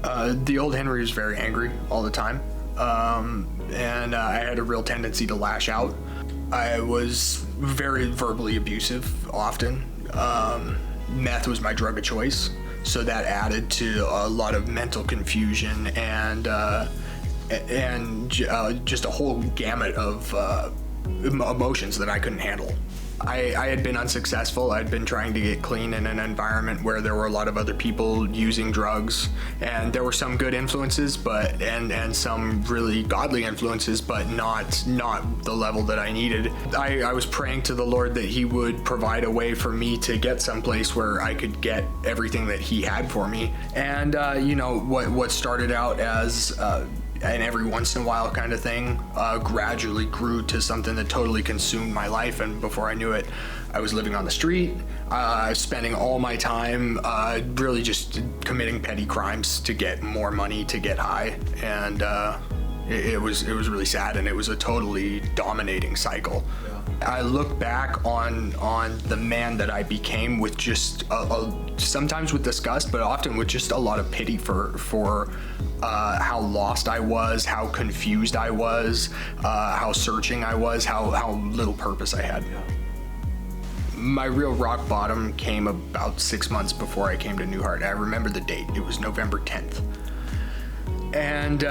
The old Henry was very angry all the time, and I had a real tendency to lash out. I was very verbally abusive often. Meth was my drug of choice, so that added to a lot of mental confusion and just a whole gamut of emotions that I couldn't handle. I had been unsuccessful. I'd been trying to get clean in an environment where there were a lot of other people using drugs, and there were some good influences, and some really godly influences, but not the level that I needed. I was praying to the Lord that He would provide a way for me to get someplace where I could get everything that He had for me. And what started out as an every once in a while kind of thing gradually grew to something that totally consumed my life, and before I knew it, I was living on the street, spending all my time really just committing petty crimes to get more money, to get high, and it was really sad, and it was a totally dominating cycle. I look back on the man that I became with just sometimes with disgust, but often with just a lot of pity for how lost I was, how confused I was, how searching I was, how little purpose I had. My real rock bottom came about 6 months before I came to New Heart. I remember the date. It was November 10th. And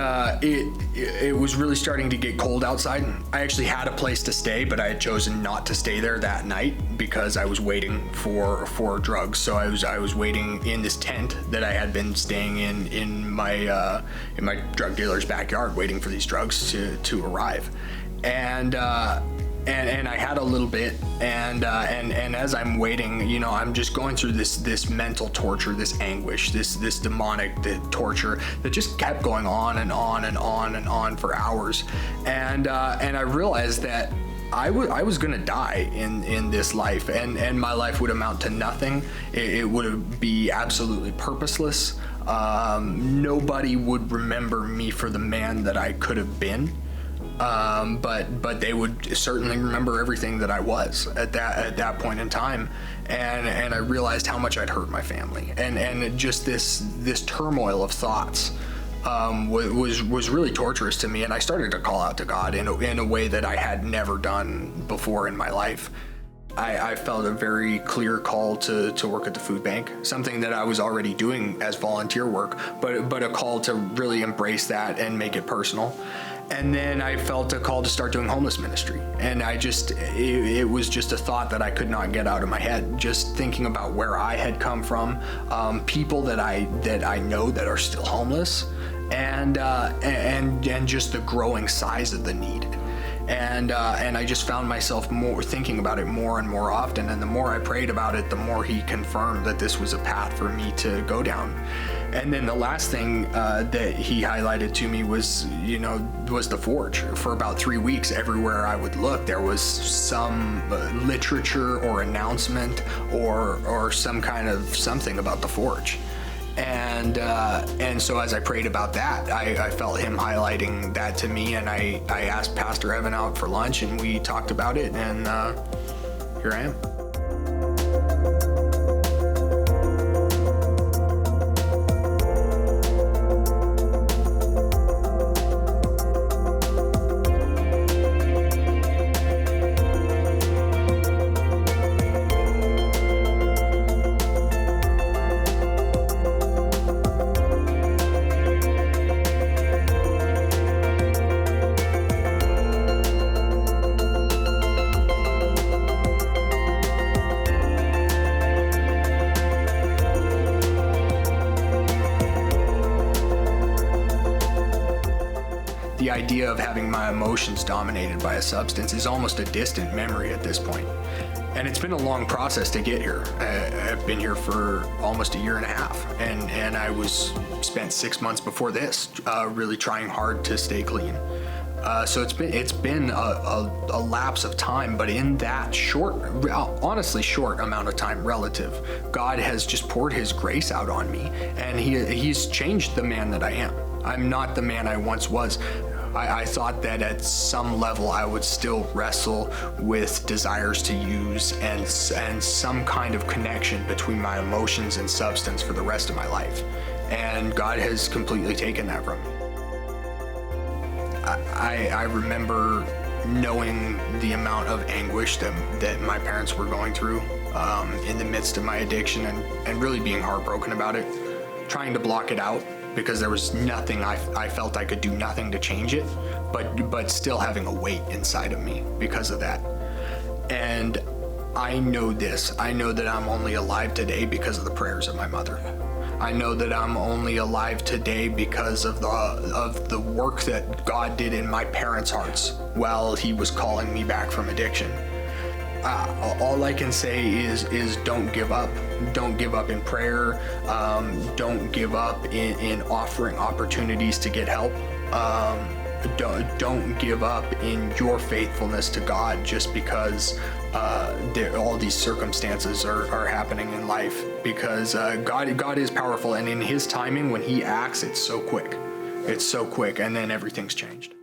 it was really starting to get cold outside. I actually had a place to stay, but I had chosen not to stay there that night because I was waiting for drugs. So I was waiting in this tent that I had been staying in my drug dealer's backyard, waiting for these drugs to arrive. And I had a little bit, and as I'm waiting, I'm just going through this mental torture, this anguish, this demonic torture that just kept going on and on and on and on for hours, and I realized that I was gonna die in this life, and my life would amount to nothing. It would be absolutely purposeless. Nobody would remember me for the man that I could have been. But they would certainly remember everything that I was at that point in time, and I realized how much I'd hurt my family, and just this turmoil of thoughts was really torturous to me, and I started to call out to God in a way that I had never done before in my life. I felt a very clear call to work at the food bank, something that I was already doing as volunteer work, but a call to really embrace that and make it personal. And then I felt a call to start doing homeless ministry. And it was just a thought that I could not get out of my head. Just thinking about where I had come from, people that I know that are still homeless, and just the growing size of the need. And I just found myself thinking about it more and more often. And the more I prayed about it, the more He confirmed that this was a path for me to go down. And then the last thing that He highlighted to me was the Forge. For about 3 weeks, everywhere I would look, there was some literature or announcement or some kind of something about the Forge. And so as I prayed about that, I felt Him highlighting that to me, and I asked Pastor Evan out for lunch, and we talked about it, and here I am. The idea of having my emotions dominated by a substance is almost a distant memory at this point. And it's been a long process to get here. I've been here for almost a year and a half, and I spent 6 months before this really trying hard to stay clean. So it's been a lapse of time, but in that honestly short amount of time relative, God has just poured His grace out on me, and He's changed the man that I am. I'm not the man I once was. I thought that at some level I would still wrestle with desires to use and some kind of connection between my emotions and substance for the rest of my life. and God has completely taken that from me. I remember knowing the amount of anguish that my parents were going through in the midst of my addiction, and really being heartbroken about it, trying to block it out because there was nothing, I felt I could do nothing to change it, but still having a weight inside of me because of that. And I know that I'm only alive today because of the prayers of my mother. I know that I'm only alive today because of the work that God did in my parents' hearts while He was calling me back from addiction. All I can say is don't give up. Don't give up in prayer. Don't give up in offering opportunities to get help. Don't give up in your faithfulness to God just because all these circumstances are happening in life, because God is powerful, and in His timing, when He acts, it's so quick, and then everything's changed.